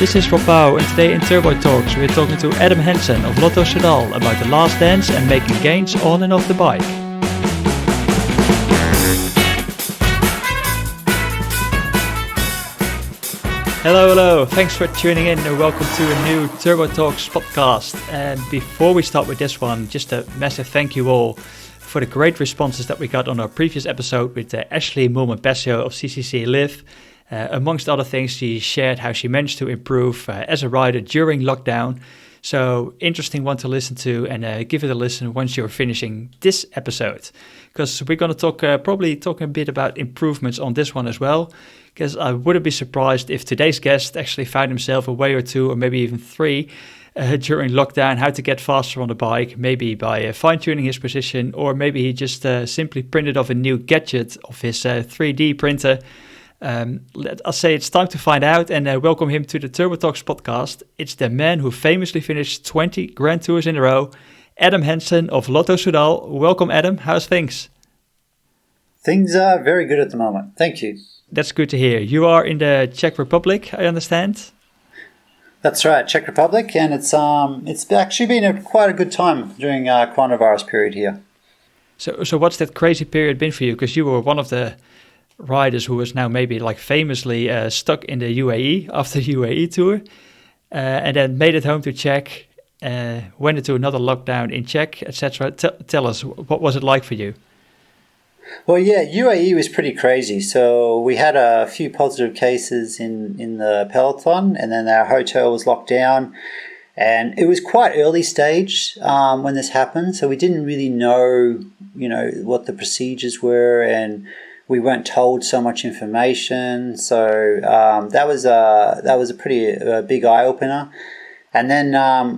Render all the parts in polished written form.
this is Rob Pauw, and today in Turbo Talks we're talking to Adam Hansen of Lotto Soudal about the last dance and making gains on and off the bike. Hello, thanks for tuning in and welcome to a new Turbo Talks podcast. And before we start with this one, just a massive thank you all for the great responses that we got on our previous episode with Ashley Mulman-Passio of CCC Live. Amongst other things, she shared how she managed to improve as a rider during lockdown. So interesting one to listen to, and give it a listen once you're finishing this episode. Because we're going to talk a bit about improvements on this one as well. Because I wouldn't be surprised if today's guest actually found himself a way or two or maybe even three during lockdown, how to get faster on the bike, maybe by fine-tuning his position, or maybe he just simply printed off a new gadget of his 3D printer. I'll say it's time to find out and welcome him to the Turbo Talks podcast. It's the man who famously finished 20 Grand Tours in a row, Adam Hansen of Lotto Soudal. Welcome, Adam. How's things? Things are very good at the moment. Thank you. That's good to hear. You are in the Czech Republic, I understand. That's right, Czech Republic, and it's actually been quite a good time during coronavirus period here. So what's that crazy period been for you? Because you were one of the riders who was now maybe like famously stuck in the UAE after the UAE tour, and then made it home to Czech, went into another lockdown in Czech, etc. Tell us, what was it like for you? Well, yeah, UAE was pretty crazy. So we had a few positive cases in the peloton, and then our hotel was locked down. And it was quite early stage when this happened, so we didn't really know, what the procedures were, and we weren't told so much information. So that was a pretty big eye opener. And then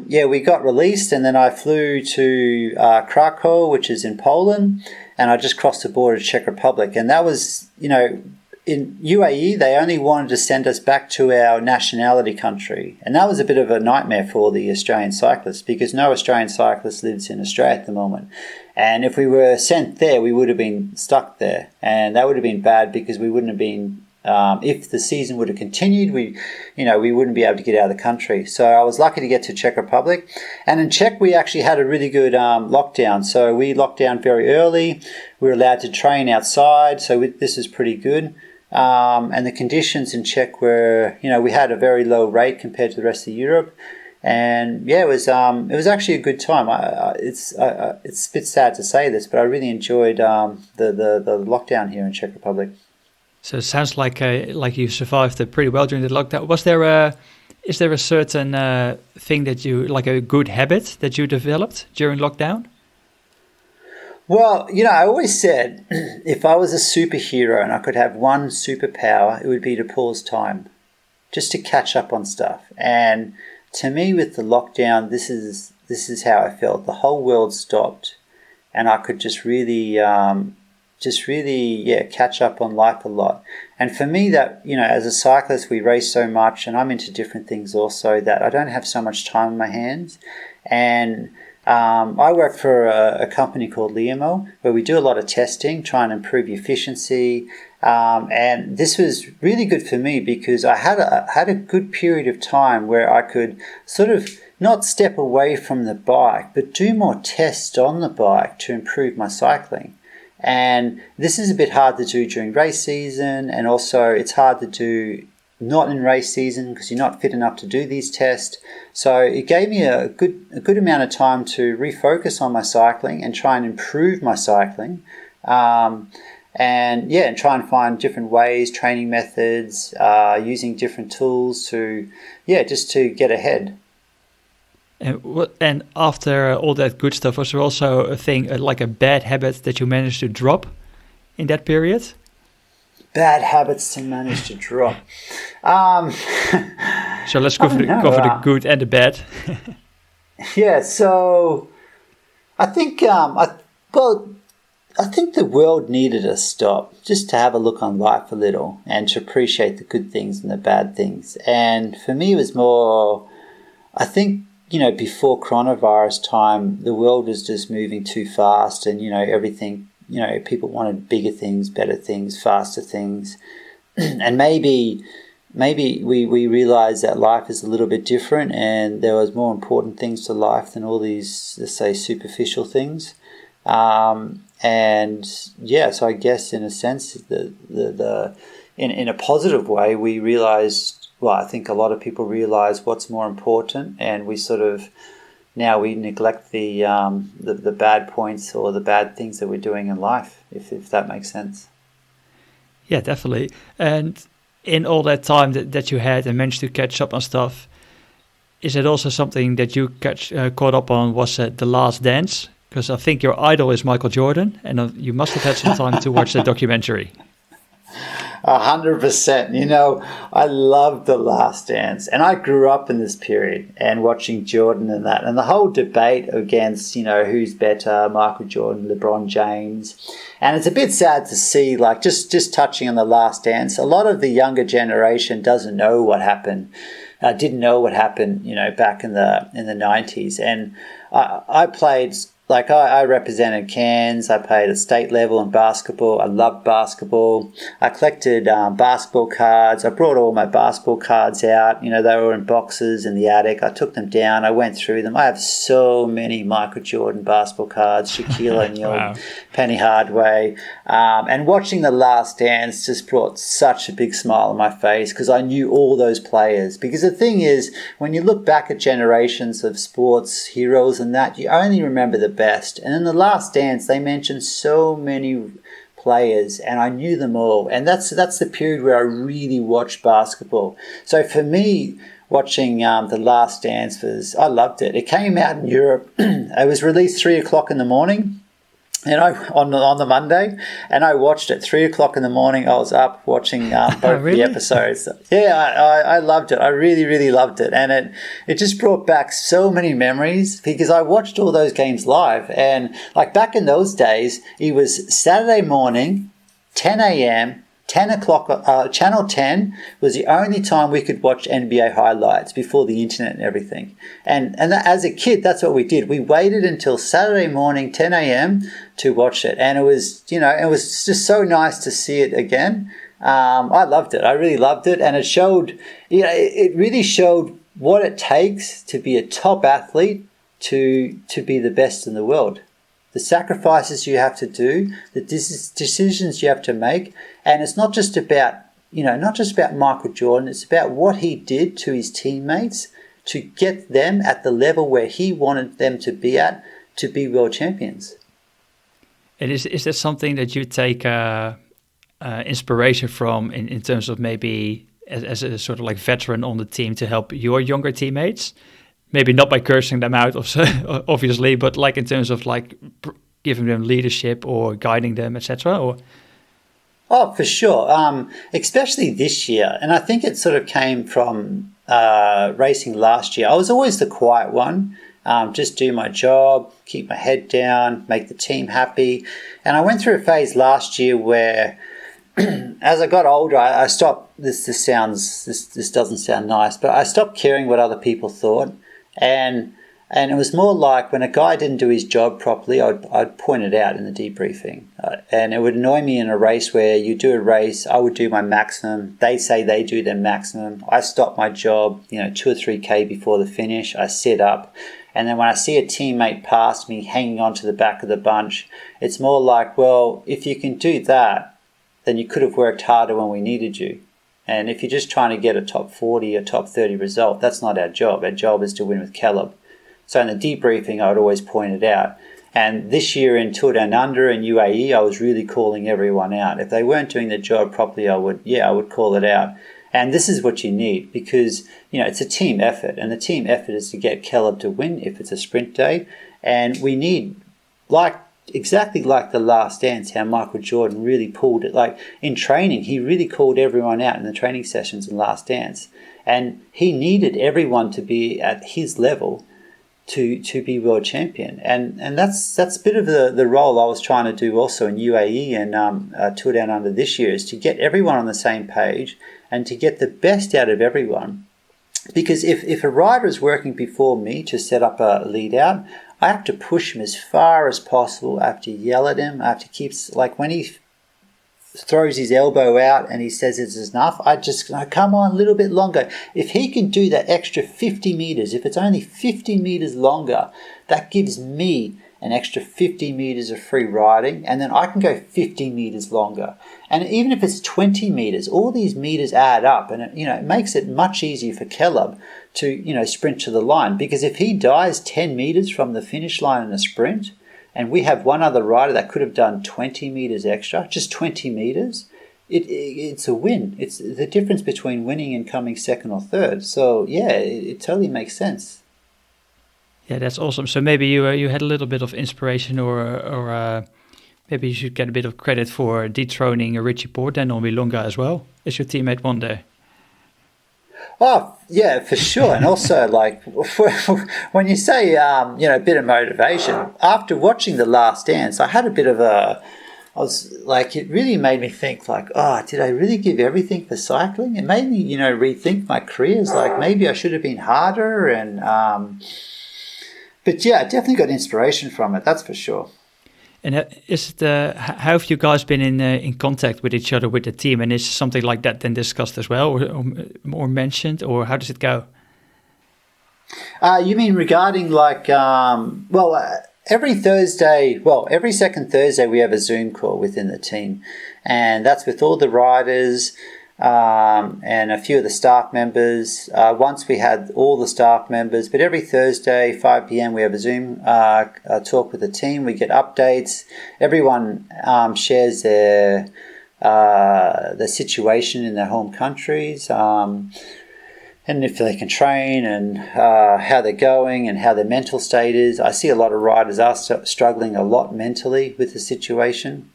we got released, and then I flew to Krakow, which is in Poland, and I just crossed the border to Czech Republic. And that was, in UAE, they only wanted to send us back to our nationality country. And that was a bit of a nightmare for the Australian cyclists, because no Australian cyclist lives in Australia at the moment. And if we were sent there, we would have been stuck there. And that would have been bad, because we wouldn't have been, if the season would have continued, we wouldn't be able to get out of the country. So I was lucky to get to Czech Republic. And in Czech, we actually had a really good lockdown. So we locked down very early. We were allowed to train outside. So this is pretty good. And the conditions in Czech were, we had a very low rate compared to the rest of Europe. And yeah, it was actually a good time. It's a bit sad to say this, but I really enjoyed the lockdown here in Czech Republic. So it sounds like you survived pretty well during the lockdown. Is there a certain thing that you, like a good habit that you developed during lockdown? Well, I always said if I was a superhero and I could have one superpower, it would be to pause time, just to catch up on stuff. And to me, with the lockdown, this is how I felt. The whole world stopped, and I could just really catch up on life a lot. And for me, that, as a cyclist, we race so much, and I'm into different things also, that I don't have so much time in my hands. And I work for a company called Liamo, where we do a lot of testing, trying to improve efficiency. And this was really good for me, because I had a good period of time where I could sort of not step away from the bike, but do more tests on the bike to improve my cycling. And this is a bit hard to do during race season, and also it's hard to do not in race season because you're not fit enough to do these tests. So it gave me a good amount of time to refocus on my cycling and try and improve my cycling. And try and find different ways, training methods, using different tools to get ahead. And after all that good stuff, was there also a thing like a bad habit that you managed to drop in that period? Bad habits to manage to drop. So let's go for the good and the bad. Yeah. So I think I think the world needed a stop, just to have a look on life a little and to appreciate the good things and the bad things. And for me, it was more, I think, before coronavirus time, the world was just moving too fast, and, everything, people wanted bigger things, better things, faster things. And maybe maybe we realized that life is a little bit different, and there was more important things to life than all these, let's say, superficial things. And yeah, so I guess in a sense, in a positive way, we realized, well, I think a lot of people realize what's more important, and we sort of, now we neglect the bad points or the bad things that we're doing in life, if that makes sense. Yeah, definitely. And in all that time that you had and managed to catch up on stuff, is it also something that you caught up on was The Last Dance? Because I think your idol is Michael Jordan, and you must have had some time to watch the documentary. 100%. You know, I love The Last Dance, and I grew up in this period and watching Jordan and that, and the whole debate against, you know, who's better, Michael Jordan, LeBron James. And it's a bit sad to see, like, just touching on The Last Dance, a lot of the younger generation doesn't know what happened. Didn't know what happened, you know, back in the 90s. And I played, like, I represented Cairns. I played at state level in basketball. I loved basketball. I collected basketball cards. I brought all my basketball cards out. You know, they were in boxes in the attic. I took them down. I went through them. I have so many Michael Jordan basketball cards, Shaquille O'Neal, wow. Penny Hardaway. And watching The Last Dance just brought such a big smile on my face because I knew all those players. Because the thing is, when you look back at generations of sports heroes and that, you only remember the best. And in The Last Dance, they mentioned so many players, and I knew them all. And that's the period where I really watched basketball. So for me, watching The Last Dance I loved it. It came out in Europe. It was released 3:00 in the morning. And on the Monday, and I watched it 3:00 in the morning. I was up watching both really? the episodes. Yeah, I loved it. I really, really loved it, and it just brought back so many memories because I watched all those games live. And like back in those days, it was Saturday morning, 10 a.m. 10 o'clock, Channel 10 was the only time we could watch NBA highlights before the internet and everything. And as a kid, that's what we did. We waited until Saturday morning, 10 a.m. to watch it. And it was, you know, it was just so nice to see it again. I loved it. I really loved it. And it showed, you know, it really showed what it takes to be a top athlete to be the best in the world. The sacrifices you have to do, the decisions you have to make. And it's not just about, you know, not just about Michael Jordan. It's about what he did to his teammates to get them at the level where he wanted them to be at to be world champions. And is that something that you take inspiration from in terms of maybe as a sort of like veteran on the team to help your younger teammates? Maybe not by cursing them out, obviously, but like in terms of like giving them leadership or guiding them, etc. Or oh, for sure, especially this year, and I think it sort of came from racing last year. I was always the quiet one, just do my job, keep my head down, make the team happy, and I went through a phase last year where, as I got older, I stopped. This doesn't sound nice, but I stopped caring what other people thought. And it was more like when a guy didn't do his job properly, I'd point it out in the debriefing. And it would annoy me in a race where you do a race, I would do my maximum. They say they do their maximum. I stop my job, 2 or 3K before the finish. I sit up. And then when I see a teammate pass me hanging onto the back of the bunch, it's more like, well, if you can do that, then you could have worked harder when we needed you. And if you're just trying to get a top 40 or top 30 result, that's not our job. Our job is to win with Caleb. So in the debriefing, I would always point it out. And this year in Tour Down Under and UAE, I was really calling everyone out. If they weren't doing their job properly, I would call it out. And this is what you need because, it's a team effort. And the team effort is to get Caleb to win if it's a sprint day. And we need, exactly like The Last Dance, how Michael Jordan really pulled it. Like in training, he really called everyone out in the training sessions in Last Dance. And he needed everyone to be at his level to be world champion. And that's a bit of the role I was trying to do also in UAE and Tour Down Under this year, is to get everyone on the same page and to get the best out of everyone. Because if a rider is working before me to set up a lead out, I have to push him as far as possible. I have to yell at him. I have to keep, like when he throws his elbow out and he says it's enough, I just go, come on, a little bit longer. If he can do that extra 50 meters, if it's only 50 meters longer, that gives me an extra 50 meters of free riding, and then I can go 50 meters longer. And even if it's 20 meters, all these meters add up, and it makes it much easier for Caleb to sprint to the line, because if he dies 10 meters from the finish line in a sprint, and we have one other rider that could have done 20 meters extra, just 20 meters, it's a win. It's the difference between winning and coming second or third. So yeah, it totally makes sense. Yeah, that's awesome. So maybe you had a little bit of inspiration, or maybe you should get a bit of credit for dethroning Richie Porte and Longa as well as your teammate one day. Oh, yeah, for sure. And also, like, when you say, a bit of motivation, after watching The Last Dance, I had a bit of it really made me think, like, did I really give everything for cycling? It made me, rethink my careers. Like, maybe I should have been harder. But yeah, I definitely got inspiration from it, that's for sure. And how have you guys been in contact with each other, with the team? And is something like that then discussed as well, or mentioned, or how does it go? You mean regarding every Thursday, every second Thursday we have a Zoom call within the team, and that's with all the riders and a few of the staff members. Once we had all the staff members, but every Thursday, 5 p.m, we have a Zoom talk with the team. We get updates. Everyone shares their situation in their home countries, and if they can train, and how they're going, and how their mental state is. I see a lot of riders are struggling a lot mentally with the situation.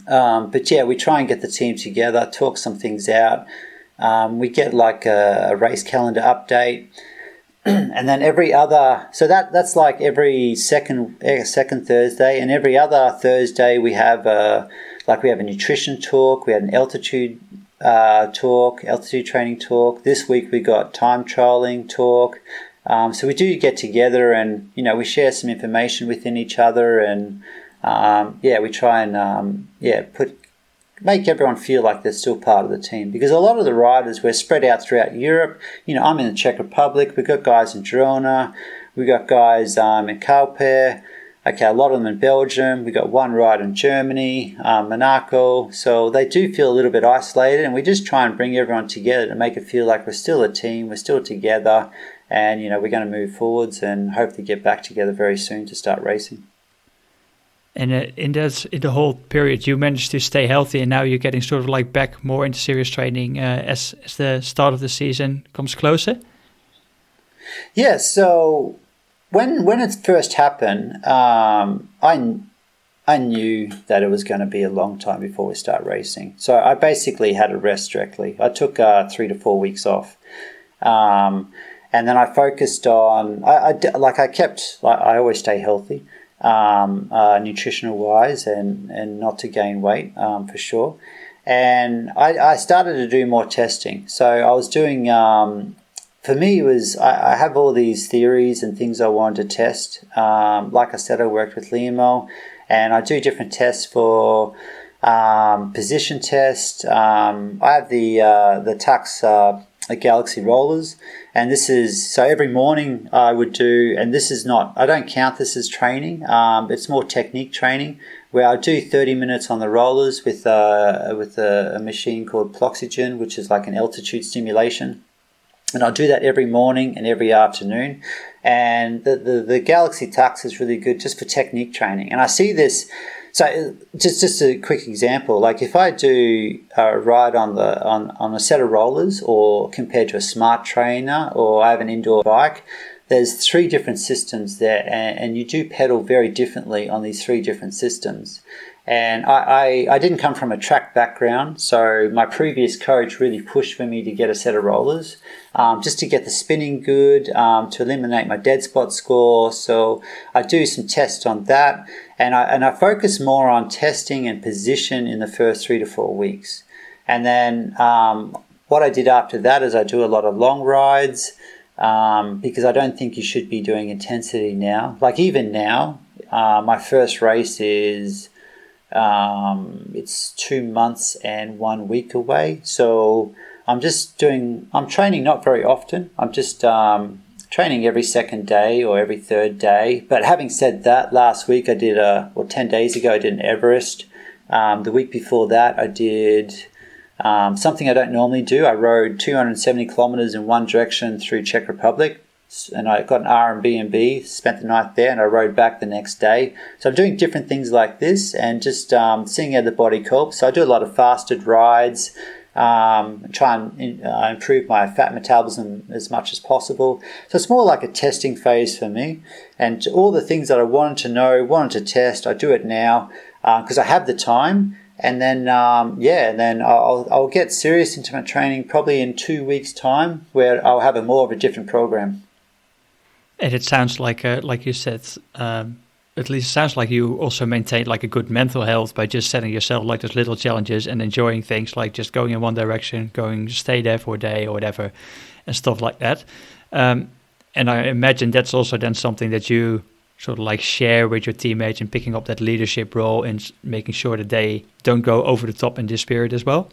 But yeah, we try and get the team together, talk some things out. We get like a race calendar update, and then that's like every second Thursday, and every other Thursday we have a nutrition talk. We had an altitude training talk. This week we got time trialing talk. So we do get together, and we share some information within each other, and we try and make everyone feel like they're still part of the team, because a lot of the riders, we're spread out throughout Europe. I'm in the Czech Republic. We've got guys in Girona. We've got guys in Calpe. Okay, a lot of them in Belgium. We've got one rider in Germany, Monaco. So they do feel a little bit isolated, and we just try and bring everyone together to make it feel like we're still a team, we're still together, and we're going to move forwards and hopefully get back together very soon to start racing. And in the whole period, you managed to stay healthy, and now you're getting sort of like back more into serious training as the start of the season comes closer? Yeah, so when it first happened, I knew that it was going to be a long time before we start racing. So I basically had to rest directly. I took 3 to 4 weeks off. And then I focused on, I always stay healthy. Nutritional wise, and not to gain weight, for sure. And I started to do more testing. So I was doing, for me, it was, I have all these theories and things I wanted to test. Like I said, I worked with Limo, and I do different tests for position test. I have the Tacx Galaxy rollers, and this is, so every morning I would do, and this is not, I don't count this as training, it's more technique training, where I do 30 minutes on the rollers with a machine called Ploxygen, which is like an altitude stimulation, and I'll do that every morning and every afternoon. And the Galaxy Tacx is really good just for technique training, and I see this. So just a quick example, like if I do a ride on a set of rollers, or compared to a smart trainer, or I have an indoor bike, there's 3 different systems there, and you do pedal very differently on these 3 different systems. And I didn't come from a track background, so my previous coach really pushed for me to get a set of rollers, just to get the spinning good, to eliminate my dead spot score. So I do some tests on that, and I focus more on testing and position in the first 3 to 4 weeks. And then what I did after that is I do a lot of long rides, because I don't think you should be doing intensity now. Like even now, my first race is It's 2 months and 1 week away. So I'm training not very often. I'm just training every second day or every third day. But having said that, last week 10 days ago, I did an Everest. The week before that, I did something I don't normally do. I rode 270 kilometers in one direction through Czech Republic. And I got an Airbnb, spent the night there, and I rode back the next day. So I'm doing different things like this and just seeing how the body copes. So I do a lot of fasted rides, try and improve my fat metabolism as much as possible. So it's more like a testing phase for me. And all the things that I wanted to know, wanted to test, I do it now because I have the time. And then, I'll get serious into my training probably in 2 weeks' time, where I'll have more of a different program. And it sounds like you said, at least it sounds like you also maintain like a good mental health by just setting yourself like those little challenges and enjoying things like just going in one direction, stay there for a day or whatever, and stuff like that. And I imagine that's also then something that you sort of like share with your teammates and picking up that leadership role and making sure that they don't go over the top in this period as well.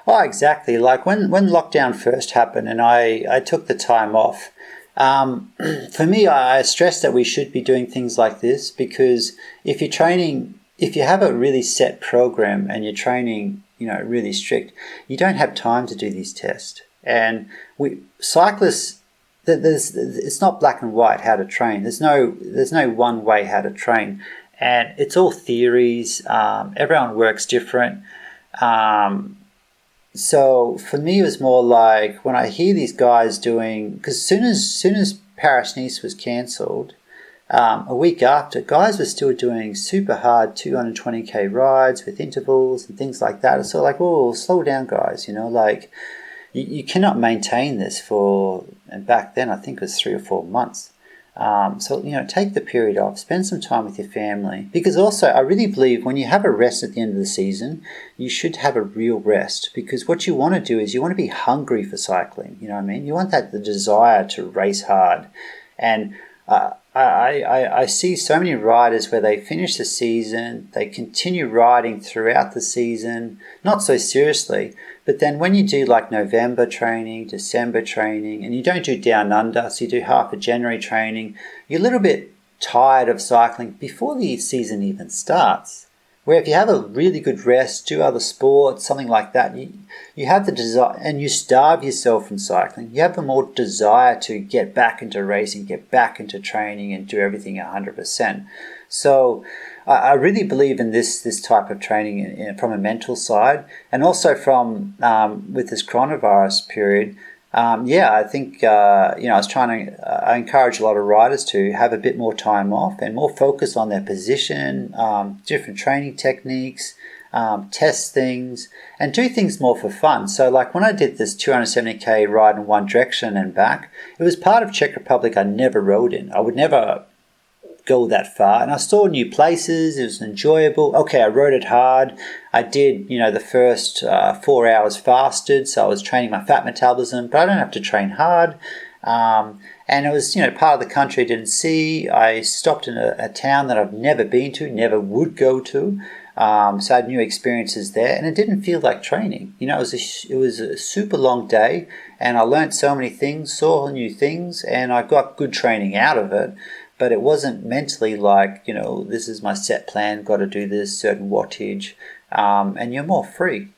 Oh, exactly. Like when lockdown first happened and I took the time off. For me, I stress that we should be doing things like this because if you have a really set program and you're training, really strict, you don't have time to do these tests. And cyclists, it's not black and white how to train. There's no one way how to train, and it's all theories. Everyone works different. So for me, it was more like when I hear these guys doing, because soon as Paris-Nice was cancelled, a week after, guys were still doing super hard 220k rides with intervals and things like that. It's sort of like, oh, slow down, guys. You cannot maintain this and back then I think it was 3 or 4 months. So take the period off, spend some time with your family. Because also, I really believe when you have a rest at the end of the season, you should have a real rest. Because what you want to do is you want to be hungry for cycling. You know what I mean? You want the desire to race hard. And I see so many riders where they finish the season, they continue riding throughout the season, not so seriously. But then when you do like November training, December training, and you don't do down under, so you do half a January training, you're a little bit tired of cycling before the season even starts. Where if you have a really good rest, do other sports, something like that, you have the desire, and you starve yourself from cycling. You have the more desire to get back into racing, get back into training, and do everything 100%. So I really believe in this type of training from a mental side, and also from with this coronavirus period. I think I encourage a lot of riders to have a bit more time off and more focus on their position, different training techniques, test things, and do things more for fun. So like when I did this 270k ride in one direction and back, it was part of Czech Republic I never rode in. I would never go that far, and I saw new places. It was enjoyable. Okay, I rode it hard. I did, the first 4 hours fasted, so I was training my fat metabolism, but I don't have to train hard. And it was, part of the country I didn't see. I stopped in a town that I've never been to, never would go to. So I had new experiences there, and it didn't feel like training. It was a super long day, and I learned so many things, saw new things, and I got good training out of it. But it wasn't mentally like, this is my set plan, got to do this, certain wattage, and you're more free.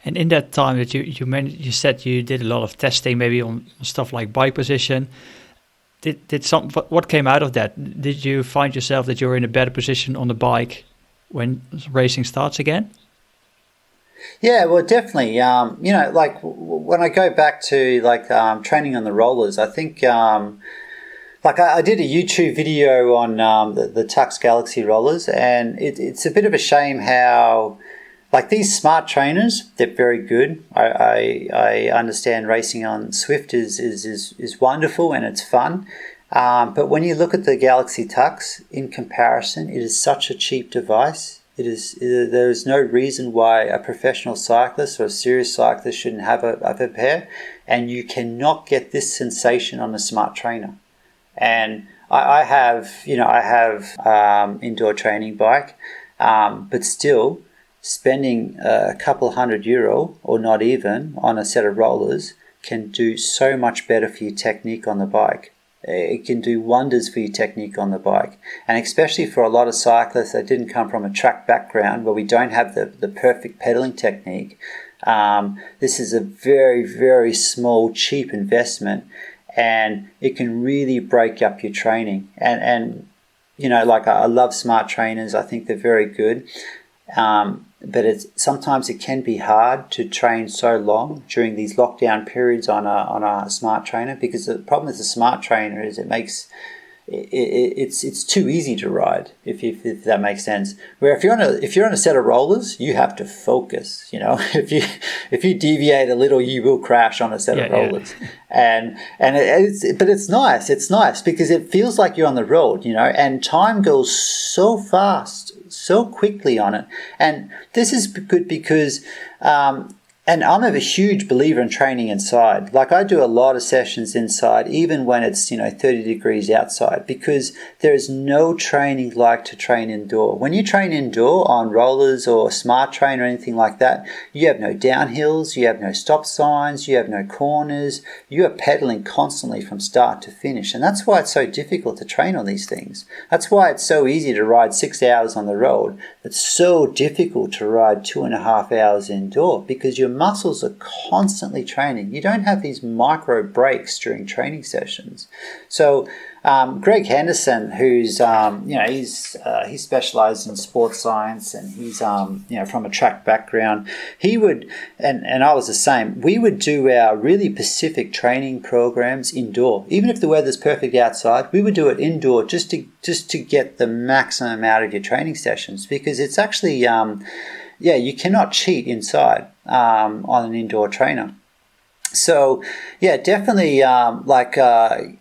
And in that time that you said you did a lot of testing, maybe on stuff like bike position. What came out of that? Did you find yourself that you're in a better position on the bike when racing starts again? Yeah, well, definitely. Like when I go back to training on the rollers, I think. I did a YouTube video on the Tacx Galaxy rollers, and it's a bit of a shame how, these smart trainers, they're very good. I understand racing on Swift is wonderful and it's fun, but when you look at the Galaxy Tacx in comparison, it is such a cheap device. There is no reason why a professional cyclist or a serious cyclist shouldn't have a pair, and you cannot get this sensation on a smart trainer. And I have indoor training bike, But still, spending a couple €100 or not even on a set of rollers can do so much better for your technique on the bike. It can do wonders for your technique on the bike. And especially for a lot of cyclists that didn't come from a track background where we don't have the perfect pedaling technique, this is a very, very small, cheap investment, and it can really break up your training. And you know, like I love smart trainers. I think they're very good. But sometimes it can be hard to train so long during these lockdown periods on a smart trainer, because the problem with the smart trainer is it's too easy to ride, if that makes sense. Where if you're on a set of rollers, you have to focus. You know, if you deviate a little, you will crash on a set of rollers. Yeah. But it's nice. It's nice because it feels like you're on the road. You know, and time goes so fast, so quickly on it. And this is good because. And I'm a huge believer in training inside. Like I do a lot of sessions inside, even when it's 30 degrees outside, because there is no training like to train indoor. When you train indoor on rollers or smart train or anything like that, you have no downhills, you have no stop signs, you have no corners. You are pedaling constantly from start to finish, and that's why it's so difficult to train on these things. That's why it's so easy to ride 6 hours on the road. It's so difficult to ride 2.5 hours indoor because your muscles are constantly training. You don't have these micro breaks during training sessions. So Greg Henderson, who's he specialized in sports science, and he's from a track background. He would, and I was the same. We would do our really specific training programs indoor, even if the weather's perfect outside. We would do it indoor just to get the maximum out of your training sessions, because it's actually you cannot cheat inside on an indoor trainer. So yeah, definitely like I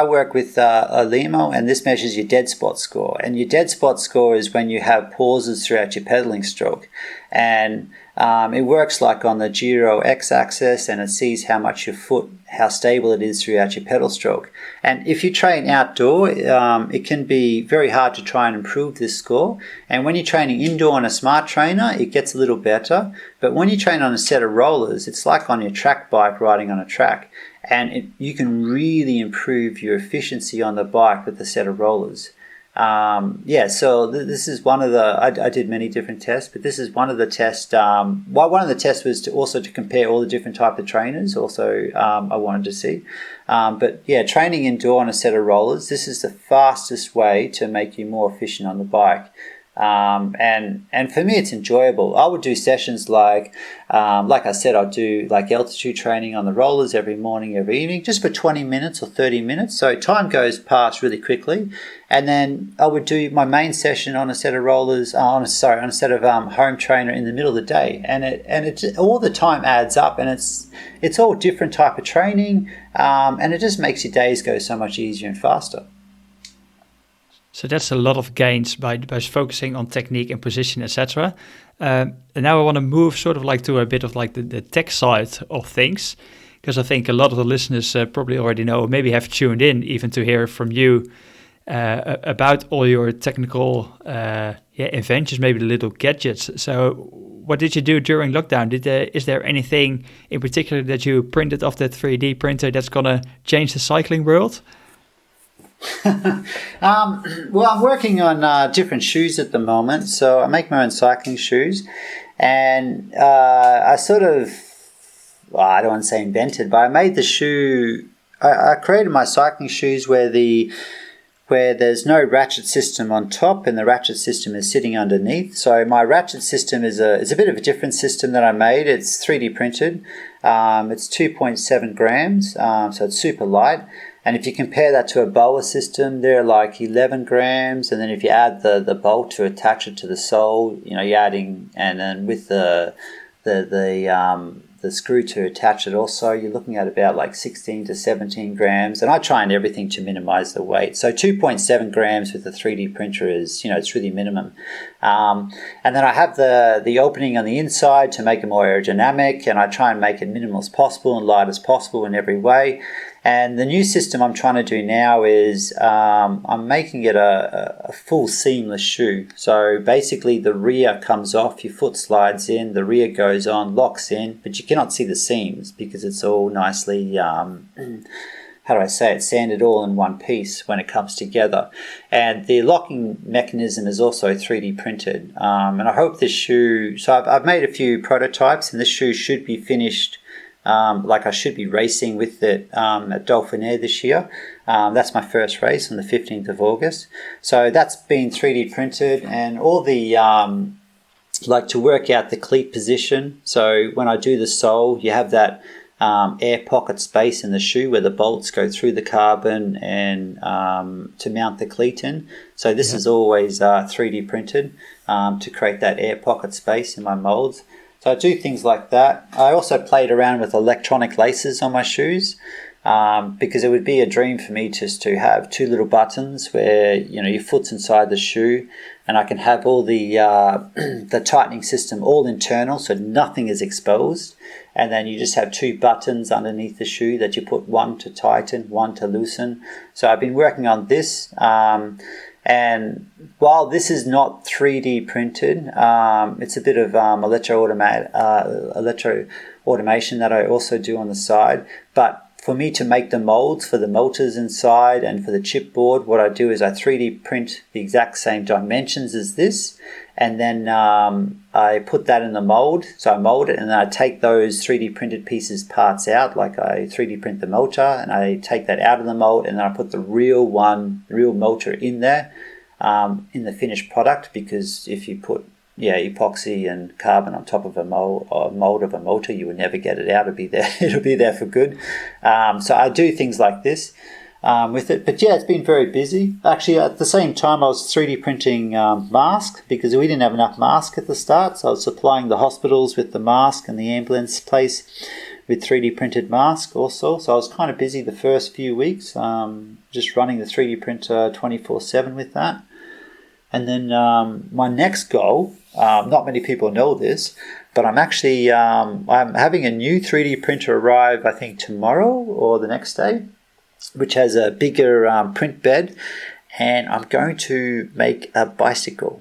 work with a Limo, and this measures your dead spot score. And your dead spot score is when you have pauses throughout your pedaling stroke. And it works like on the Giro x-axis, and it sees how much your foot, how stable it is throughout your pedal stroke. And if you train outdoor, it can be very hard to try and improve this score. And when you're training indoor on a smart trainer, it gets a little better. But when you train on a set of rollers, it's like on your track bike riding on a track. And you can really improve your efficiency on the bike with a set of rollers. So this is one of the, I did many different tests, but this is one of the tests. One of the tests was to compare all the different type of trainers. Also, I wanted to see. But yeah, training indoor on a set of rollers, this is the fastest way to make you more efficient on the bike. And for me, it's enjoyable. I would do sessions like I said, I'd do like altitude training on the rollers every morning, every evening, just for 20 minutes or 30 minutes. So time goes past really quickly. And then I would do my main session on a set of rollers, on a set of home trainer in the middle of the day. And it all the time adds up, and it's all different type of training. And it just makes your days go so much easier and faster. So that's a lot of gains by focusing on technique and position, etc. And now I want to move sort of like to a bit of like the tech side of things, because I think a lot of the listeners probably already know, or maybe have tuned in even to hear from you about all your technical inventions, maybe the little gadgets. So what did you do during lockdown? Is there anything in particular that you printed off that 3D printer that's going to change the cycling world? Well, I'm working on different shoes at the moment. So I make my own cycling shoes, and I sort of, I don't want to say invented, but I made the shoe. I created my cycling shoes where there's no ratchet system on top, and the ratchet system is sitting underneath. So my ratchet system is a bit of a different system that I made. It's 3D printed. It's 2.7 grams, so it's super light. And if you compare that to a boa system, they're like 11 grams. And then if you add the bolt to attach it to the sole, you're adding, and then with the screw to attach it also, you're looking at about like 16 to 17 grams. And I try and everything to minimize the weight. So 2.7 grams with the 3D printer is, it's really minimum. And then I have the opening on the inside to make it more aerodynamic, and I try and make it minimal as possible and light as possible in every way. And the new system I'm trying to do now is I'm making it a full seamless shoe. So basically the rear comes off, your foot slides in, the rear goes on, locks in, but you cannot see the seams because it's all nicely, how do I say it, sanded all in one piece when it comes together. And the locking mechanism is also 3D printed. And I hope this shoe, so I've made a few prototypes, and this shoe should be finished. I should be racing with it at Dauphiné this year. That's my first race on the 15th of August. So that's been 3D printed, and all the to work out the cleat position. So when I do the sole, you have that air pocket space in the shoe where the bolts go through the carbon and to mount the cleat in. So this is always 3D printed to create that air pocket space in my molds. So I do things like that. I also played around with electronic laces on my shoes because it would be a dream for me just to have two little buttons where your foot's inside the shoe, and I can have all the the tightening system all internal, so nothing is exposed. And then you just have two buttons underneath the shoe that you put, one to tighten, one to loosen. So I've been working on this. And while this is not 3D printed, it's a bit of electro automation that I also do on the side. But for me to make the molds for the motors inside and for the chipboard, what I do is I 3D print the exact same dimensions as this, and then I put that in the mold. So I mold it, and then I take those 3D printed pieces parts out, like I 3D print the motor, and I take that out of the mold, and then I put the real motor in there in the finished product, because if you put epoxy and carbon on top of a mold of a motor, you would never get it out. It'll be there for good. So I do things like this with it. But it's been very busy. Actually, at the same time, I was 3D printing masks, because we didn't have enough masks at the start. So I was supplying the hospitals with the mask and the ambulance place with 3D printed masks also. So I was kind of busy the first few weeks, just running the 3D printer 24/7 with that. And then my next goal, not many people know this, but I'm actually I'm having a new 3D printer arrive, I think tomorrow or the next day, which has a bigger print bed, and I'm going to make a bicycle.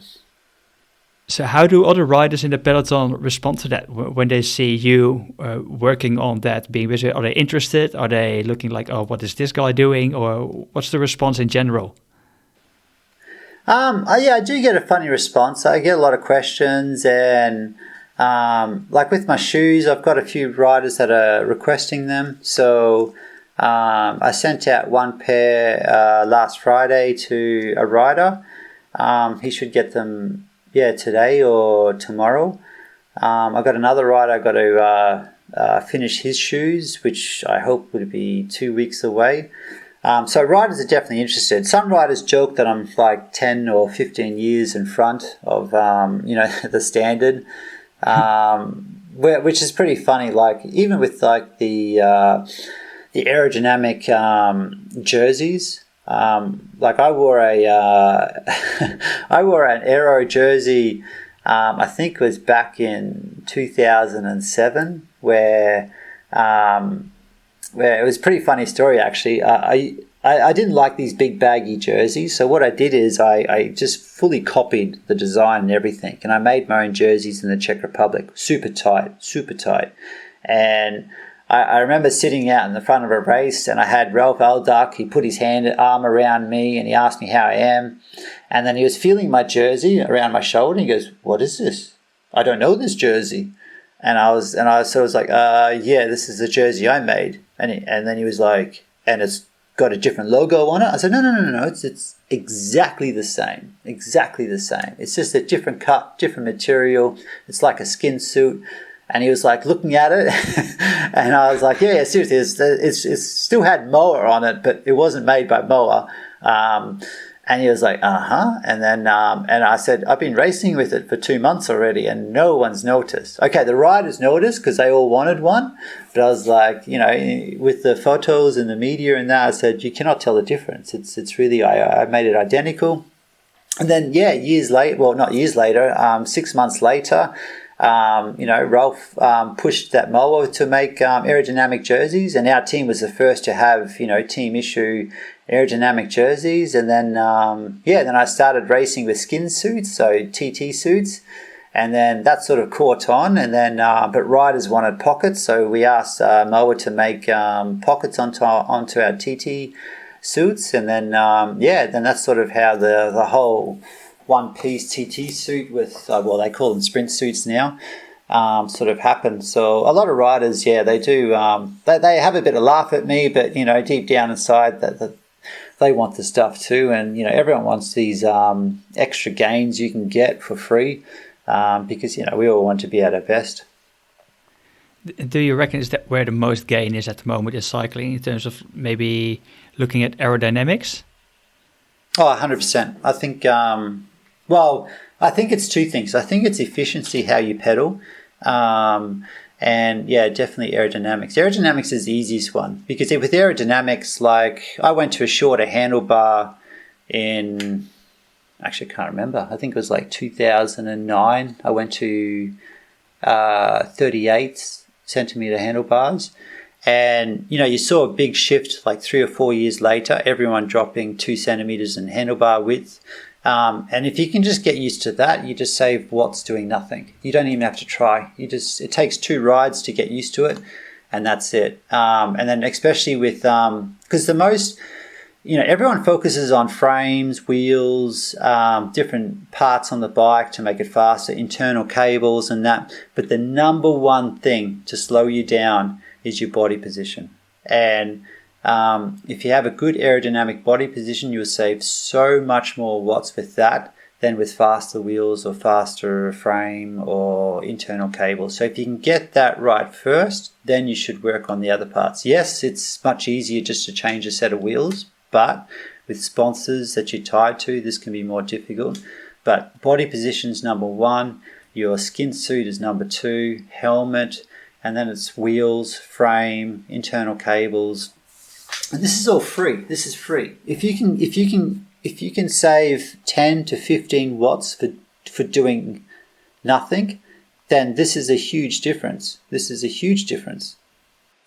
So how do other riders in the peloton respond to that when they see you working on that, being busy? Are they interested? Are they looking like, oh, what is this guy doing? Or what's the response in general? I do get a funny response. I get a lot of questions, and like with my shoes, I've got a few riders that are requesting them. So I sent out one pair last Friday to a rider. He should get them today or tomorrow. I've got another rider. I've got to finish his shoes, which I hope would be 2 weeks away. So riders are definitely interested. Some riders joke that I'm like 10 or 15 years in front of, the standard, which is pretty funny. Like even with like the aerodynamic jerseys, like I wore an aero jersey, I think it was back in 2007, where it was a pretty funny story, actually. I didn't like these big baggy jerseys, so what I did is I just fully copied the design and everything, and I made my own jerseys in the Czech Republic, super tight. And I remember sitting out in the front of a race, and I had Ralph Alduck. He put his arm around me, and he asked me how I am, and then he was feeling my jersey around my shoulder, and he goes, "What is this? I don't know this jersey." And I was like, this is the jersey I made. And then he was like, and it's got a different logo on it. I said, no, it's exactly the same. It's just a different cut, different material. It's like a skin suit. And he was like looking at it, and I was like, yeah, seriously, it still had Moa on it, but it wasn't made by Moa. And he was like, and then and I said, I've been racing with it for 2 months already, and no one's noticed. Okay, the riders noticed because they all wanted one, but I was like, with the photos and the media and that, I said, you cannot tell the difference. It's really, I made it identical. And then, 6 months later, Ralph pushed that mower to make aerodynamic jerseys, and our team was the first to have, team issue aerodynamic jerseys. And then, then I started racing with skin suits, so TT suits. And then that sort of caught on, and then but riders wanted pockets, so we asked Moa to make pockets onto our TT suits, and then then that's sort of how the whole one-piece TT suit with they call them sprint suits now sort of happened. So a lot of riders, they do they have a bit of laugh at me, but deep down inside that they want the stuff too, and everyone wants these extra gains you can get for free. Because we all want to be at our best. Do you reckon is that where the most gain is at the moment in cycling in terms of maybe looking at aerodynamics? Oh, 100%. I think, I think it's two things. I think it's efficiency, how you pedal, and definitely aerodynamics. Aerodynamics is the easiest one because with aerodynamics, like I went to a shorter handlebar in... Actually, I can't remember. I think it was like 2009. I went to 38 centimeter handlebars. And, you saw a big shift like 3 or 4 years later, everyone dropping 2 centimeters in handlebar width. And if you can just get used to that, you just save watts doing nothing. You don't even have to try. It takes 2 rides to get used to it. And that's it. And then especially with, because the most... everyone focuses on frames, wheels, different parts on the bike to make it faster, internal cables and that. But the number one thing to slow you down is your body position. And if you have a good aerodynamic body position, you'll save so much more watts with that than with faster wheels or faster frame or internal cables. So if you can get that right first, then you should work on the other parts. Yes, it's much easier just to change a set of wheels, but with sponsors that you're tied to, this can be more difficult. But body position is number 1, your skin suit is number 2, helmet, and then it's wheels, frame, internal cables. And this is all free. This is free. If you can save 10 to 15 watts for doing nothing, then this is a huge difference. This is a huge difference.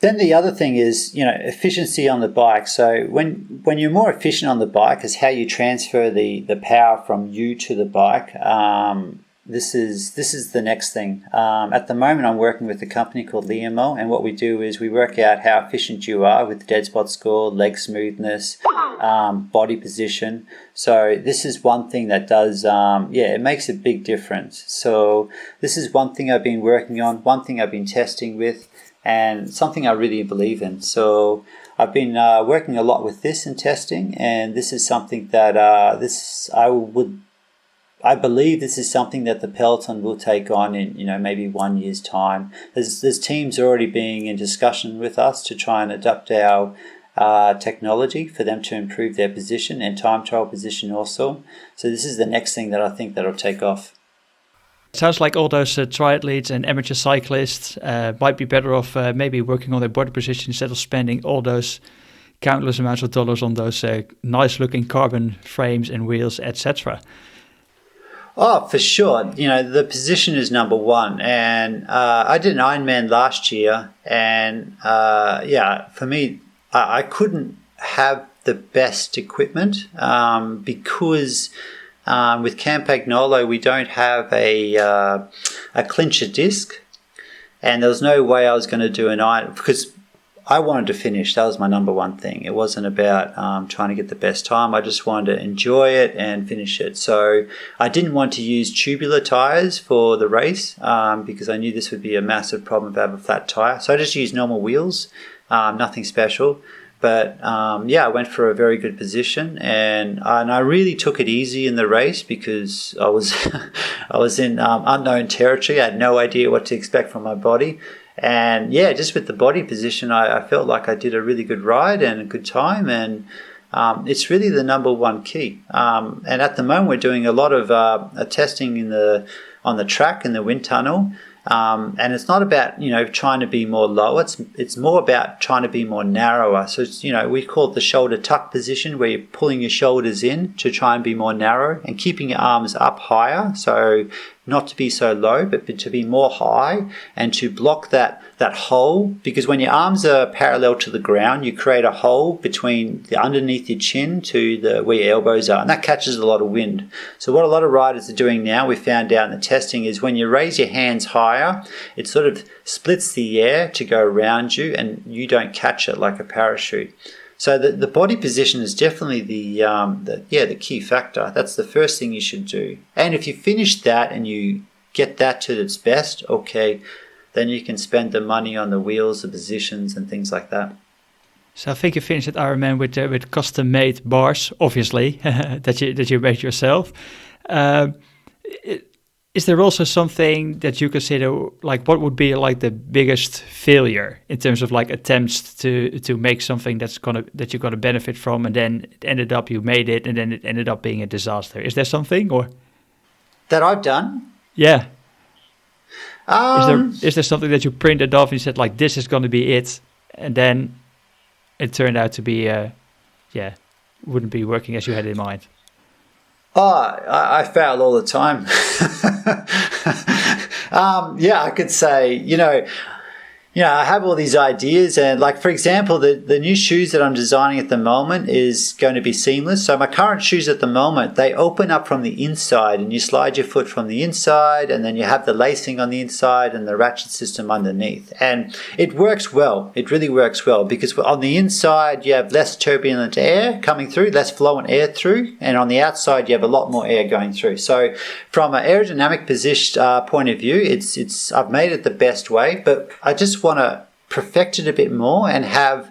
Then the other thing is, efficiency on the bike. So when you're more efficient on the bike is how you transfer the power from you to the bike. This is the next thing. At the moment, I'm working with a company called Liamo, and what we do is we work out how efficient you are with the dead spot score, leg smoothness, body position. So this is one thing that does, it makes a big difference. So this is one thing I've been working on, one thing I've been testing with, and something I really believe in. So I've been working a lot with this and testing, and this is something that I believe this is something that the peloton will take on in maybe 1 year's time. There's teams already being in discussion with us to try and adapt our technology for them to improve their position and time trial position also. So this is the next thing that I think that'll take off. It sounds like all those triathletes and amateur cyclists might be better off maybe working on their body position instead of spending all those countless amounts of dollars on those nice-looking carbon frames and wheels, etc. Oh, for sure. The position is number 1. And I did an Ironman last year, and for me, I couldn't have the best equipment because... with Campagnolo, we don't have a clincher disc, and there was no way I was going to do an iron because I wanted to finish. That was my number 1 thing. It wasn't about trying to get the best time. I just wanted to enjoy it and finish it. So I didn't want to use tubular tires for the race because I knew this would be a massive problem if I have a flat tire. So I just used normal wheels, nothing special. But I went for a very good position, and I really took it easy in the race because I was in unknown territory. I had no idea what to expect from my body, and just with the body position, I felt like I did a really good ride and a good time, and it's really the number 1 key. And at the moment, we're doing a lot of testing on the track in the wind tunnel. And it's not about, trying to be more low. It's more about trying to be more narrower. So, it's, we call it the shoulder tuck position, where you're pulling your shoulders in to try and be more narrow and keeping your arms up higher. So not to be so low, but to be more high and to block that hole. Because when your arms are parallel to the ground, you create a hole between the underneath your chin to where your elbows are, and that catches a lot of wind. So what a lot of riders are doing now, we found out in the testing, is when you raise your hands higher, it sort of splits the air to go around you and you don't catch it like a parachute. So the body position is definitely the key factor. That's the first thing you should do. And if you finish that and you get that to its best, okay, then you can spend the money on the wheels, the positions, and things like that. So I think you finished at Ironman with custom-made bars, obviously, that you made yourself. Is there also something that you consider, like, what would be like the biggest failure in terms of like attempts to make something that you're gonna benefit from, and then it ended up you made it and then it ended up being a disaster? Is there something or that I've done? Yeah. Is there something that you printed off and you said like this is going to be it, and then it turned out to be wouldn't be working as you had in mind? Oh, I fail all the time. I could say, I have all these ideas, and like, for example, the new shoes that I'm designing at the moment is going to be seamless. So my current shoes at the moment, they open up from the inside and you slide your foot from the inside, and then you have the lacing on the inside and the ratchet system underneath. And it works well. It really works well because on the inside, you have less turbulent air coming through, less flowing air through. And on the outside, you have a lot more air going through. So from an aerodynamic position point of view, I've made it the best way, but I just want to perfect it a bit more and have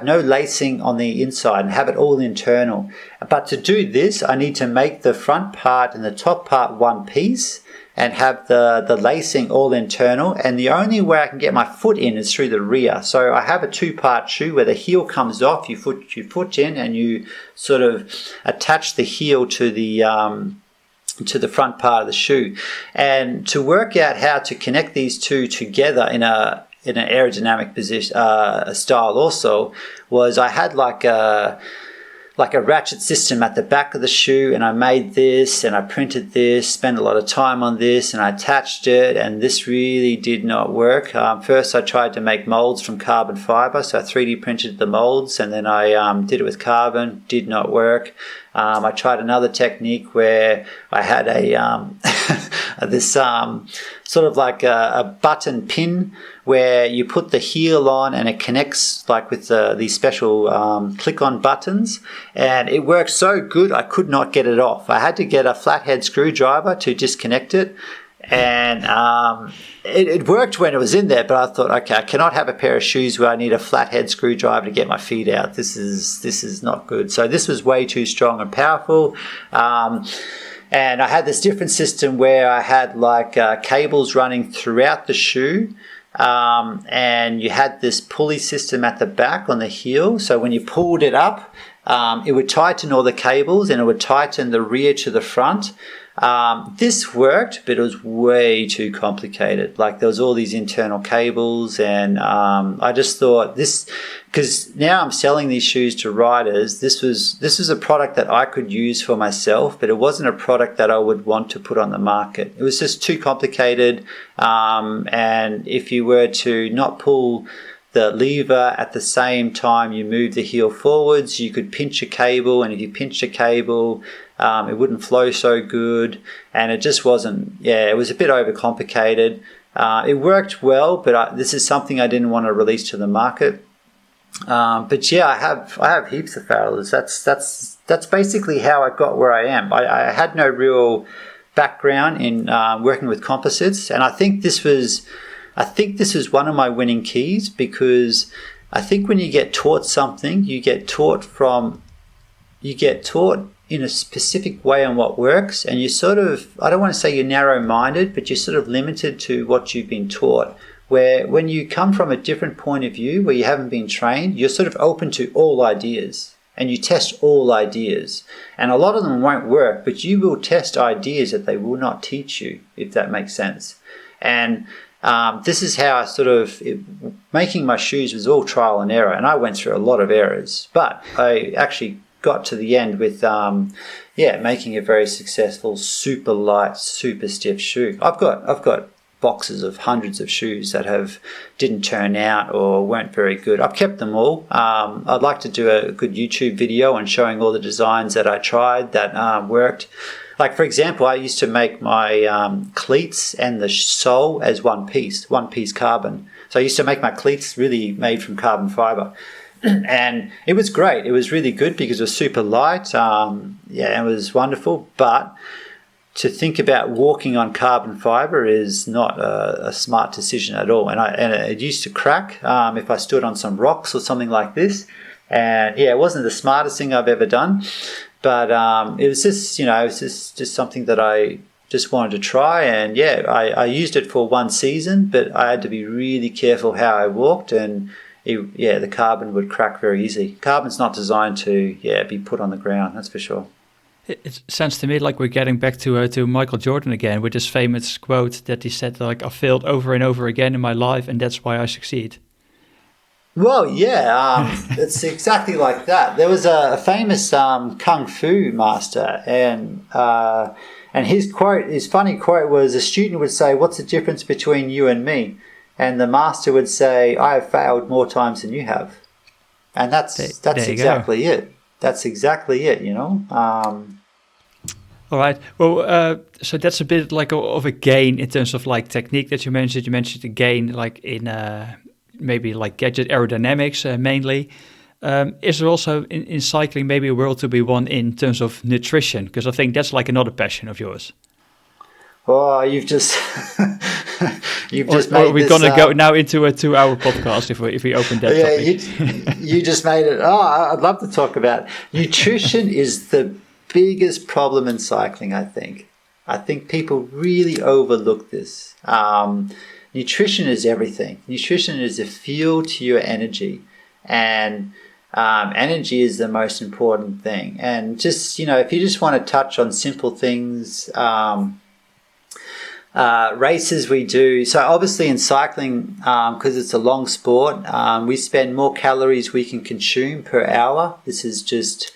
no lacing on the inside and have it all internal. But to do this, I need to make the front part and the top part one piece and have the lacing all internal. And the only way I can get my foot in is through the rear. So I have a two-part shoe where the heel comes off, you put your foot in, and you sort of attach the heel to the front part of the shoe. And to work out how to connect these two together in an aerodynamic position style also was I had like a ratchet system at the back of the shoe, and I made this and I printed this, spent a lot of time on this, and I attached it, and this really did not work. First I tried to make molds from carbon fiber, so I 3D printed the molds, and then I did it with carbon, did not work. I tried another technique where I had this sort of like a button pin where you put the heel on and it connects like with these special click-on buttons, and it worked so good I could not get it off. I had to get a flathead screwdriver to disconnect it, and it worked when it was in there, but I thought, okay, I cannot have a pair of shoes where I need a flathead screwdriver to get my feet out. This is not good. So this was way too strong and powerful. And I had this different system where I had like cables running throughout the shoe, and you had this pulley system at the back on the heel. So when you pulled it up, it would tighten all the cables and it would tighten the rear to the front. This worked, but it was way too complicated. Like there was all these internal cables, and I just thought this, because now I'm selling these shoes to riders. This was a product that I could use for myself, but it wasn't a product that I would want to put on the market. It was just too complicated, and if you were to not pull the lever at the same time you move the heel forwards, you could pinch a cable, and if you pinched a cable, it wouldn't flow so good, and it just wasn't. It was a bit overcomplicated. It worked well, but this is something I didn't want to release to the market. But yeah, I have heaps of Farrellers. That's basically how I got where I am. I had no real background in working with composites, and I think this was one of my winning keys, because I think when you get taught something, you get taught in a specific way on what works, and you sort of, I don't want to say you're narrow-minded, but you're sort of limited to what you've been taught. Where when you come from a different point of view, where you haven't been trained, you're sort of open to all ideas, and you test all ideas. And a lot of them won't work, but you will test ideas that they will not teach you, if that makes sense. And this is how making my shoes was all trial and error, and I went through a lot of errors, but I actually got to the end with making a very successful, super light, super stiff shoe. I've got boxes of hundreds of shoes that didn't turn out or weren't very good. I've kept them all. I'd like to do a good YouTube video on showing all the designs that I tried that worked. Like, for example, I used to make my cleats and the sole as one piece carbon. So I used to make my cleats really made from carbon fiber. And it was great. It was really good because it was super light. It was wonderful. But to think about walking on carbon fiber is not a smart decision at all. And it used to crack if I stood on some rocks or something like this. And it wasn't the smartest thing I've ever done. But it was just something that I just wanted to try. And I used it for one season, but I had to be really careful how I walked, and the carbon would crack very easily. Carbon's not designed to be put on the ground, that's for sure. It sounds to me like we're getting back to Michael Jordan again with his famous quote that he said, like, I failed over and over again in my life, and that's why I succeed. Well, it's exactly like that. There was a famous kung fu master, and his funny quote was, a student would say, "What's the difference between you and me?" And the master would say, "I have failed more times than you have." And that's exactly it. That's exactly it, All right. Well, so that's a bit like of a gain in terms of like technique that you mentioned. You mentioned a gain like in maybe like gadget aerodynamics mainly. Is there also in cycling maybe a world to be won in terms of nutrition? Because I think that's like another passion of yours. Oh, you've just Or we're gonna go now into a 2-hour podcast if we open that topic. you just made it. Oh, I'd love to talk about it. Nutrition is the biggest problem in cycling. I think people really overlook this. Nutrition is everything. Nutrition is the fuel to your energy, and energy is the most important thing. And just if you just want to touch on simple things. Races we do. So obviously in cycling, because it's a long sport, we spend more calories we can consume per hour. This is just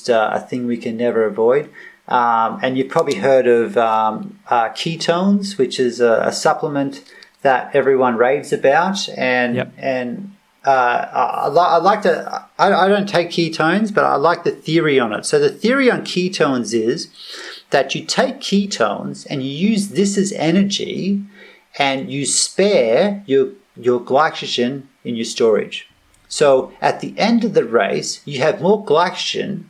a thing we can never avoid. And you've probably heard of ketones, which is a supplement that everyone raves about. And I don't take ketones, but I like the theory on it. So the theory on ketones is that you take ketones and you use this as energy, and you spare your glycogen in your storage. So at the end of the race, you have more glycogen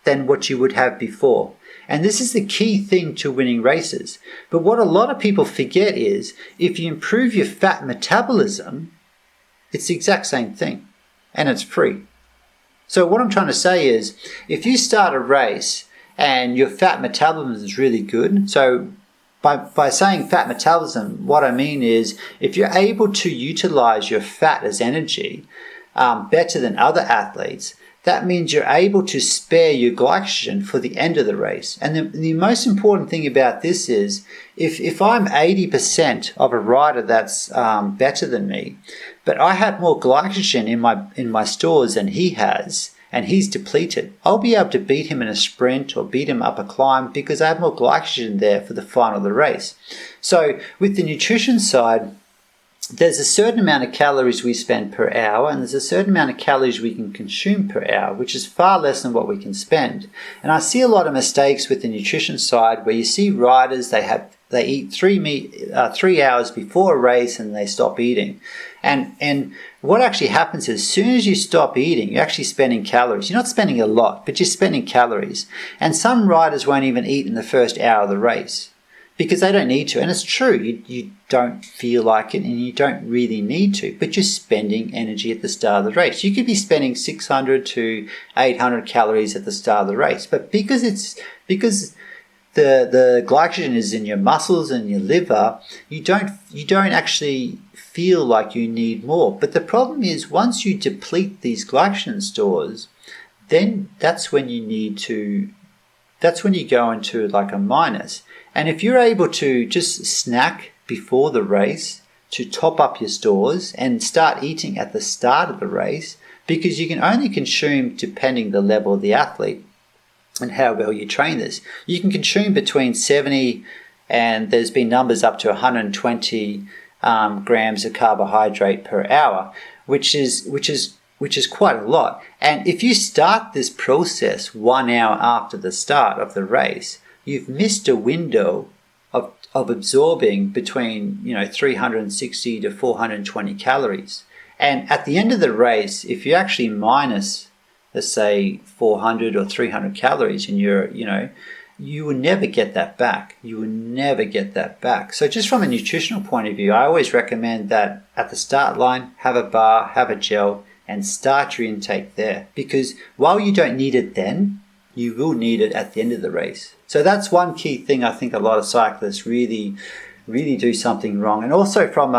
than what you would have before. And this is the key thing to winning races. But what a lot of people forget is if you improve your fat metabolism, it's the exact same thing, and it's free. So what I'm trying to say is if you start a race and your fat metabolism is really good. So by saying fat metabolism, what I mean is if you're able to utilize your fat as energy better than other athletes, that means you're able to spare your glycogen for the end of the race. And the most important thing about this is if I'm 80% of a rider that's better than me, but I have more glycogen in my stores than he has, and he's depleted, I'll be able to beat him in a sprint or beat him up a climb because I have more glycogen there for the final of the race. So with the nutrition side, there's a certain amount of calories we spend per hour, and there's a certain amount of calories we can consume per hour, which is far less than what we can spend. And I see a lot of mistakes with the nutrition side where you see riders, they eat 3 hours before a race and they stop eating. And what actually happens is as soon as you stop eating, you're actually spending calories. You're not spending a lot, but you're spending calories. And some riders won't even eat in the first hour of the race because they don't need to. And it's true, you don't feel like it and you don't really need to, but you're spending energy at the start of the race. You could be spending 600 to 800 calories at the start of the race, but because the glycogen is in your muscles and your liver, you don't actually feel like you need more. But the problem is once you deplete these glycogen stores, then that's when you go into like a minus. And if you're able to just snack before the race to top up your stores and start eating at the start of the race, because you can only consume depending the level of the athlete and how well you train this. You can consume between 70 and there's been numbers up to 120 grams of carbohydrate per hour, which is quite a lot. And if you start this process 1 hour after the start of the race, you've missed a window of absorbing between 360 to 420 calories. And at the end of the race, if you actually minus, let's say, 400 or 300 calories, and you will never get that back. You will never get that back. So just from a nutritional point of view, I always recommend that at the start line, have a bar, have a gel, and start your intake there. Because while you don't need it then, you will need it at the end of the race. So that's one key thing I think a lot of cyclists really, really do something wrong. And also from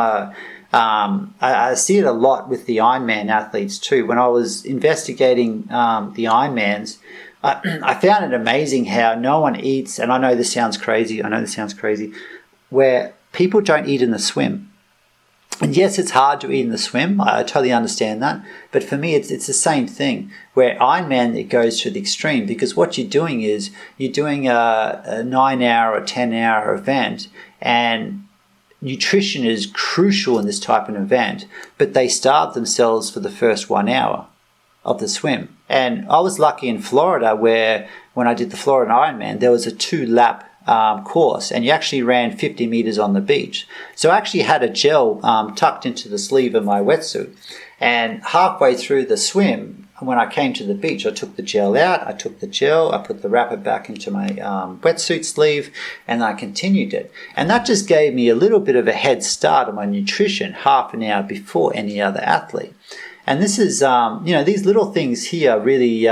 I see it a lot with the Ironman athletes too. When I was investigating the Ironmans, I found it amazing how no one eats, and I know this sounds crazy, where people don't eat in the swim. And yes, it's hard to eat in the swim. I totally understand that. But for me, it's the same thing. Where Ironman, it goes to the extreme, because what you're doing is you're doing a 9-hour or 10-hour event, and nutrition is crucial in this type of event, but they starve themselves for the first 1 hour of the swim. And I was lucky in Florida, where when I did the Florida Ironman, there was a 2-lap course, and you actually ran 50 meters on the beach. So I actually had a gel tucked into the sleeve of my wetsuit, and halfway through the swim, when I came to the beach, I took the gel out, I put the wrapper back into my wetsuit sleeve, and I continued it. And that just gave me a little bit of a head start on my nutrition half an hour before any other athlete. And this is, these little things here really,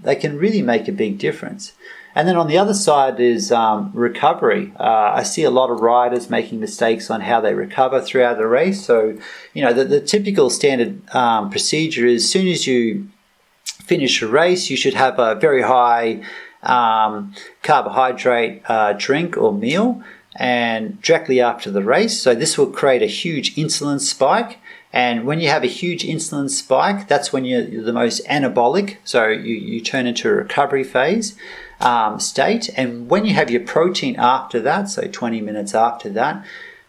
they can really make a big difference. And then on the other side is recovery. I see a lot of riders making mistakes on how they recover throughout the race. So, the typical standard procedure is as soon as you finish a race, you should have a very high carbohydrate drink or meal, and directly after the race. So this will create a huge insulin spike. And when you have a huge insulin spike, that's when you're the most anabolic. So you turn into a recovery phase state. And when you have your protein after that, so 20 minutes after that,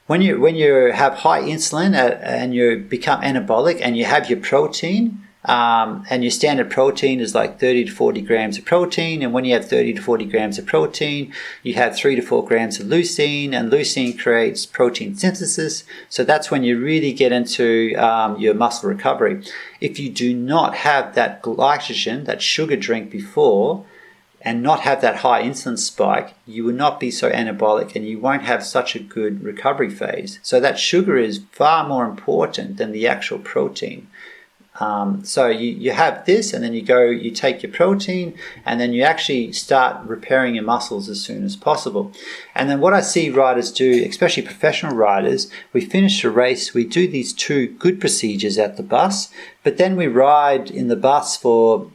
when you have high insulin and you become anabolic and you have your protein, and your standard protein is like 30 to 40 grams of protein. And when you have 30 to 40 grams of protein, you have 3 to 4 grams of leucine, and leucine creates protein synthesis. So that's when you really get into your muscle recovery. If you do not have that glycogen, that sugar drink before, and not have that high insulin spike, you will not be so anabolic, and you won't have such a good recovery phase. So that sugar is far more important than the actual protein. So you have this, and then you take your protein, and then you actually start repairing your muscles as soon as possible. And then what I see riders do, especially professional riders, we finish the race, we do these 2 good procedures at the bus, but then we ride in the bus for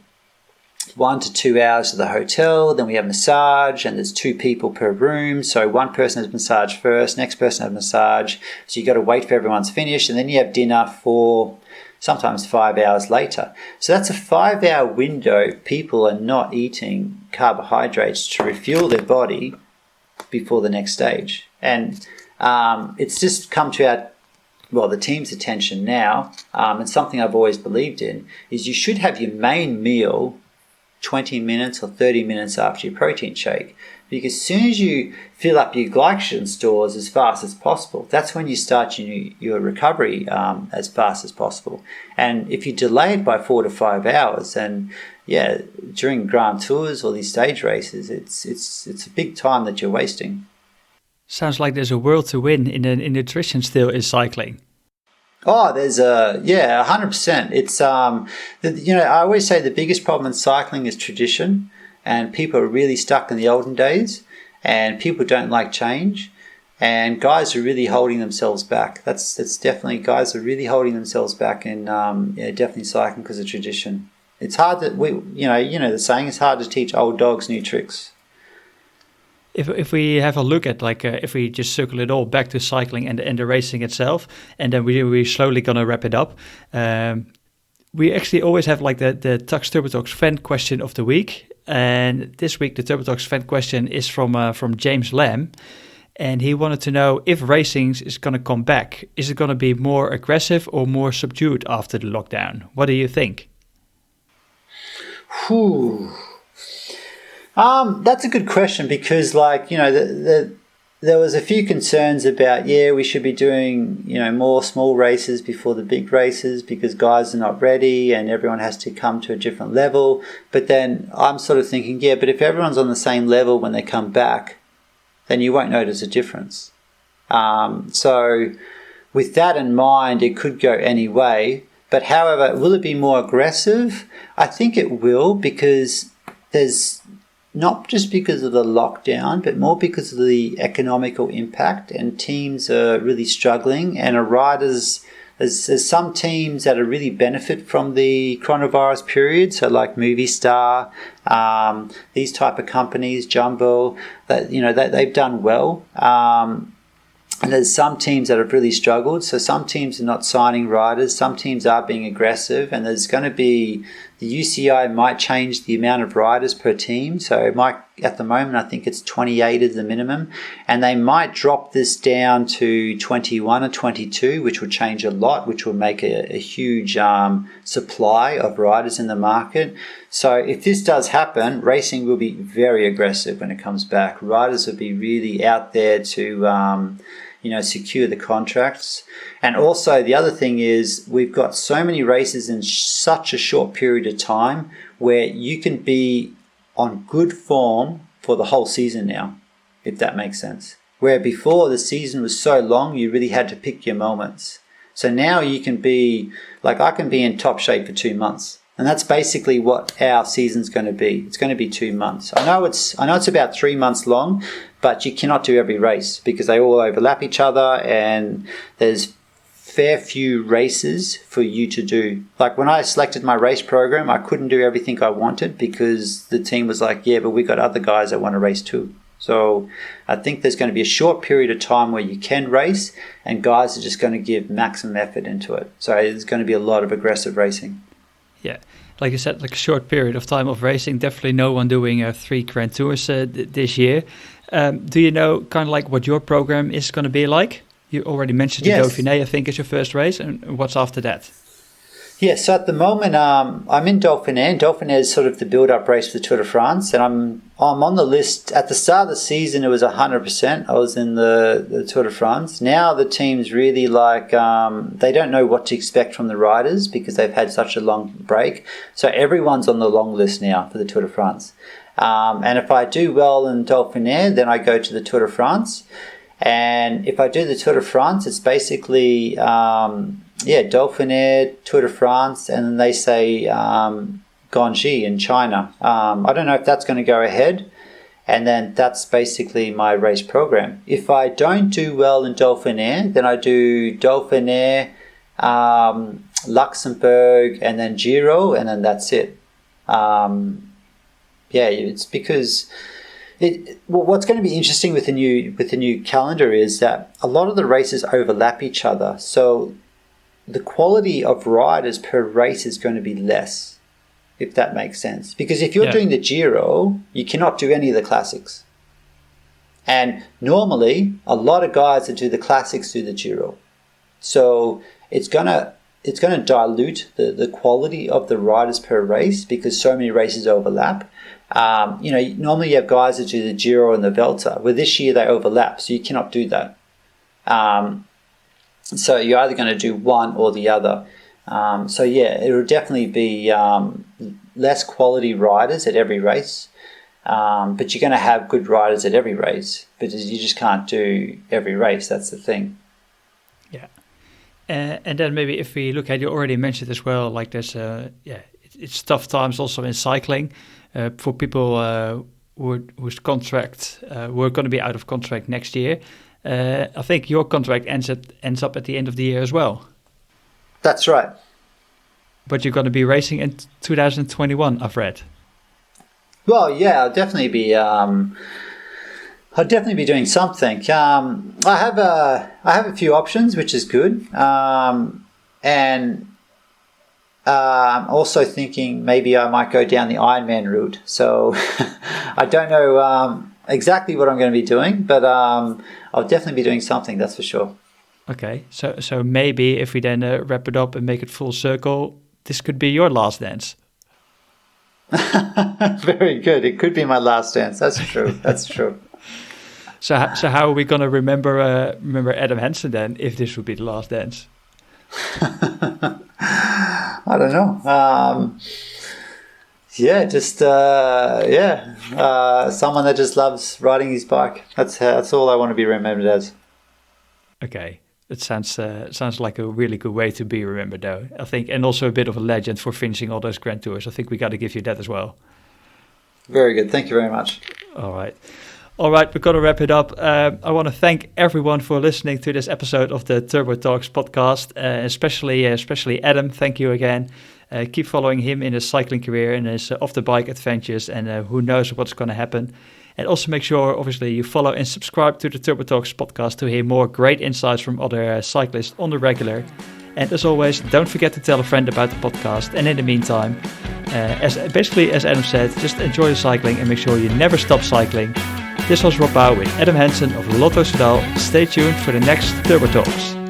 1 to 2 hours to the hotel, then we have massage, and there's 2 people per room, so one person has massage first, next person has massage, so you got to wait for everyone's finished, and then you have dinner for sometimes 5 hours later. So that's a 5-hour window people are not eating carbohydrates to refuel their body before the next stage. And it's just come to the team's attention now, and something I've always believed in, is you should have your main meal 20 minutes or 30 minutes after your protein shake. Because as soon as you fill up your glycogen stores as fast as possible, that's when you start your recovery as fast as possible. And if you delay it by 4 to 5 hours, then during Grand Tours or these stage races, it's a big time that you're wasting. Sounds like there's a world to win in nutrition still in cycling. Oh, there's 100%. It's I always say the biggest problem in cycling is tradition. And people are really stuck in the olden days, and people don't like change, and guys are really holding themselves back. That's definitely, guys are really holding themselves back in definitely cycling because of tradition. It's hard that the saying, it's hard to teach old dogs new tricks. If we have a look at if we just circle it all back to cycling and the racing itself, and then we're slowly gonna wrap it up. we actually always have like the Tacx Turbo Talks fan question of the week. And this week, the Turbo Talks fan question is from James Lamb. And he wanted to know if racing is going to come back. Is it going to be more aggressive or more subdued after the lockdown? What do you think? That's a good question because, like, you know, there was a few concerns about, we should be doing, you know, more small races before the big races because guys are not ready and everyone has to come to a different level. But then I'm sort of thinking, but if everyone's on the same level when they come back, then you won't notice a difference. So with that in mind, it could go any way. But however, will it be more aggressive? I think it will, because there's not just because of the lockdown, but more because of the economical impact, and teams are really struggling, and riders, there's some teams that are really benefit from the coronavirus period. So like Movistar, these type of companies, Jumbo, that, you know, they've done well. And there's some teams that have really struggled. So some teams are not signing riders. Some teams are being aggressive. And there's going to be, the UCI might change the amount of riders per team. So it might, at the moment, I think it's 28 is the minimum. And they might drop this down to 21 or 22, which will change a lot, which will make a huge supply of riders in the market. So if this does happen, racing will be very aggressive when it comes back. Riders will be really out there to secure the contracts. And also the other thing is, we've got so many races in such a short period of time where you can be on good form for the whole season now, if that makes sense. Where before the season was so long, you really had to pick your moments. So now you can be, like, I can be in top shape for 2 months. And that's basically what our season's going to be. It's going to be 2 months. I know it's about 3 months long, but you cannot do every race because they all overlap each other, and there's fair few races for you to do. Like when I selected my race program, I couldn't do everything I wanted because the team was like, but we got other guys that want to race too. So I think there's going to be a short period of time where you can race, and guys are just going to give maximum effort into it. So there's going to be a lot of aggressive racing. Yeah, like you said, like a short period of time of racing. Definitely no one doing 3 Grand Tours this year. Do you know kind of like what your program is going to be like? You already mentioned the Dauphiné, I think, is your first race. And what's after that? Yes, so at the moment I'm in Dauphiné. Dauphiné is sort of the build-up race for the Tour de France, and I'm on the list. At the start of the season, it was 100%. I was in the Tour de France. Now the team's really like, they don't know what to expect from the riders because they've had such a long break. So everyone's on the long list now for the Tour de France. And if I do well in Dauphiné, then I go to the Tour de France. And if I do the Tour de France, it's basically... Dauphiné, Tour de France, and then they say Gangxi in China. I don't know if that's going to go ahead, and then that's basically my race program. If I don't do well in Dauphiné, then I do Dauphiné, Luxembourg, and then Giro, and then that's it. It's because... what's going to be interesting with the new calendar is that a lot of the races overlap each other. So the quality of riders per race is going to be less, if that makes sense. Because if you're doing the Giro, you cannot do any of the classics. And normally, a lot of guys that do the classics do the Giro. So it's going to dilute the quality of the riders per race because so many races overlap. Normally you have guys that do the Giro and the Vuelta. Well, this year they overlap, so you cannot do that. So you're either going to do one or the other. It will definitely be less quality riders at every race. But you're going to have good riders at every race. But you just can't do every race. That's the thing. Yeah. And then maybe if we look at, you already mentioned as well, like there's, it's tough times also in cycling for people whose contract, who are going to be out of contract next year. I think your contract ends up at the end of the year as well. That's right. But you're going to be racing in 2021, I've read. Well, yeah, I'll definitely be doing something. I have a few options, which is good. And I'm also thinking maybe I might go down the Ironman route. So I don't know exactly what I'm going to be doing, but I'll definitely be doing something, that's for sure. Okay, so maybe if we then wrap it up and make it full circle, this could be your last dance. Very good. It could be my last dance. That's true. That's true. So how are we gonna remember Adam Hansen then if this would be the last dance? I don't know. Someone that just loves riding his bike. That's all I want to be remembered as. Okay, it sounds like a really good way to be remembered, though. I think, and also a bit of a legend for finishing all those Grand Tours. I think we got to give you that as well. Very good. Thank you very much. All right, we're gonna wrap it up. I want to thank everyone for listening to this episode of the Turbo Talks podcast, especially Adam. Thank you again. Keep following him in his cycling career and his off-the-bike adventures, and who knows what's going to happen. And also make sure, obviously, you follow and subscribe to the Turbo Talks podcast to hear more great insights from other cyclists on the regular. And as always, don't forget to tell a friend about the podcast. And in the meantime, as Adam said, just enjoy the cycling and make sure you never stop cycling. This was Rob Bouw with Adam Hansen of Lotto Soudal. Stay tuned for the next Turbo Talks.